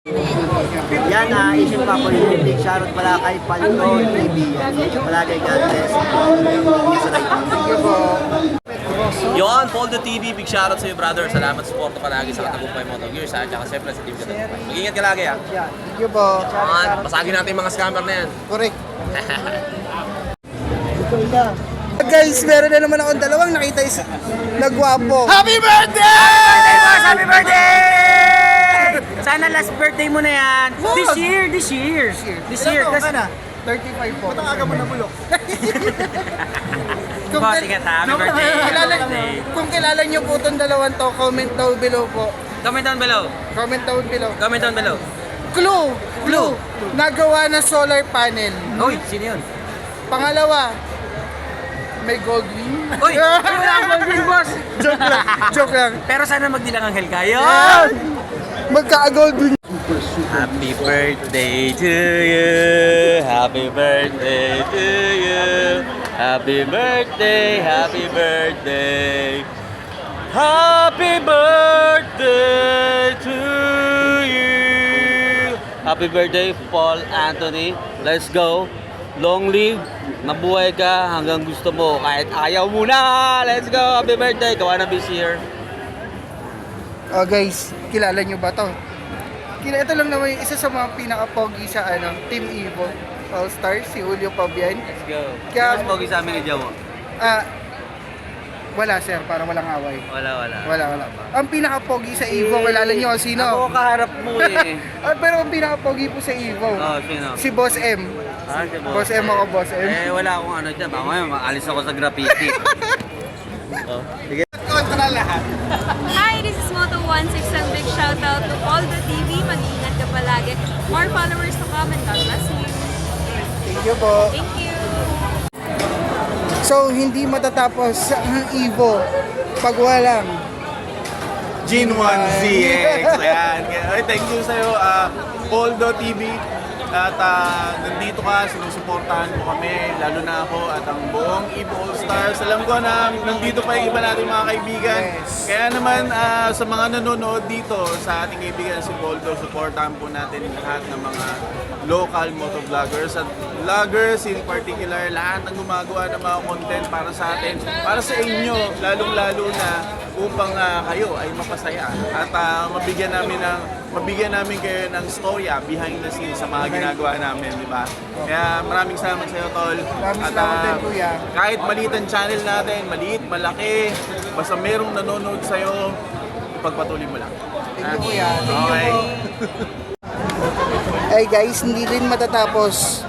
Yan na, Asian Papoy. Big shoutout pala kay Palito TV. Palagi God bless. Thank you po. Yon, Poldo TV, big shoutout sa iyo brother. Salamat sa suporta palagi sa Katagumpay Motor Gears ha. Tsaka siyempre sa Team Katagumpay. Mag-ingat ka lagi ha. Thank you po. Pasagin natin yung mga scammer na yan. Correct. Guys, meron na naman akong dalawang nakita na gwapo. Happy birthday! Happy birthday! Sana last birthday mo na yan. This year. Kasi na, 35 po. Ba't ang aga mo na bulok? Boss, ingat ha. Happy birthday. Kung kilala niyo po itong dalawang to, comment down below po. Comment down below. Comment down below. Comment down below. Clue. Nagawa na solar panel. Uy, sino yun? Pangalawa, may gold ring. Uy, wala ang gold ring, boss. Joke lang. Pero sana magdilang anghel kayo. Magka-gold ring. Happy birthday to you. Happy birthday to you. Happy birthday, happy birthday. Happy birthday to you. Happy birthday, Paul Anthony. Let's go. Long live. Mabuhay ka hanggang gusto mo. Kahit ayaw mo na. Let's go. Happy birthday. Gawa na this year. Oh guys, kilala nyo ba to? Ito lang naman yung isa sa mga pinaka-pogi sa Team Evo All-Stars, si Julio Pabian. Let's go. Kaya- Mas pogi sa amin ni Jawo. Wala sir, para walang away. Wala. Wala. Ang pinaka-pogi sa Evo, kilala nyo Ako sino? kaharap mo eh. Pero ang pinaka-pogi po sa Evo, Oh, sino? si Boss M. Si Boss M ako, Boss M. Wala akong ano dyan. Baka ngayon, maalis ako sa graffiti. Hi, this is Moto16 and big shoutout to Poldo TV. Mag-iingat ka palagi. More followers to come and God bless you. Thank you po. Thank you. So, hindi matatapos ang Evo pag walang Gene 1ZX. Ayan. Ay, thank you sa'yo, Poldo TV. At nandito ka, sinusuportahan mo kami, lalo na ako at ang buong Evo All-Stars. Alam ko na nandito pa yung iba nating mga kaibigan. Yes. Kaya naman sa mga nanonood dito, sa ating kaibigan si Poldo, supportahan po natin lahat ng mga local motovloggers at vloggers in particular, lahat ng gumagawa ng mga content para sa atin, para sa inyo, lalong-lalo na upang kayo ay mapasaya at mabigyan namin kayo ng storya behind the scenes sa mga ginagawa namin, di ba? Kaya maraming salamat sa iyo, Tol. Maraming At salamat din, Kuya. kahit maliit ang channel natin, maliit, malaki, basta merong nanonood sa iyo, pagpatuloy mo lang. Thank you, Kuya. Thank you Okay. po. Hey guys, hindi rin matatapos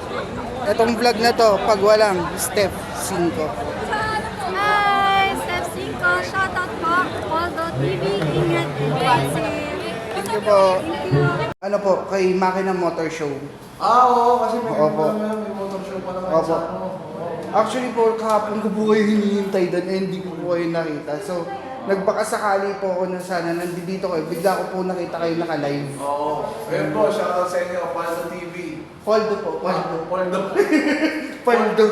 itong vlog na to pag walang Step 5. Hi, Step 5. Shoutout po. Poldo TV. Ingat and stay safe. Thank you po. Thank you. Ano po, kay Makina Motor Show. Oo, kasi Opo. may motor show pa naman Opo. Actually po, kahapon ko po kayo hinihintay doon eh, hindi ko po kayo nakita. So, nagbakasakali po ako na sana nandito kayo. Bigla ko po nakita kayo naka-live. Oo. Ayun po, shoutout sa inyo, Poldo TV. Poldo po, Poldo. Poldo. Poldo.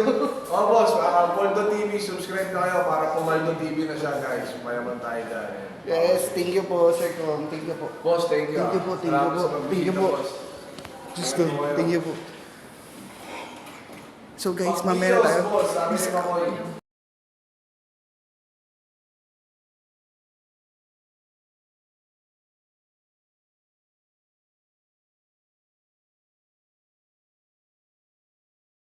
Oh, boss, Poldo TV, subscribe na kayo para Poldo TV na siya, guys. Mayaman tayo dyan. Yes, thank you po, Sir Kong. Thank you po. Boss, thank you. Thank you po, thank you Salamat po. sa Thank you pagbisita, po. boss. Diyos ko, thank you po. So guys, mamaya na tayo. Boss, sabi ni Makoy.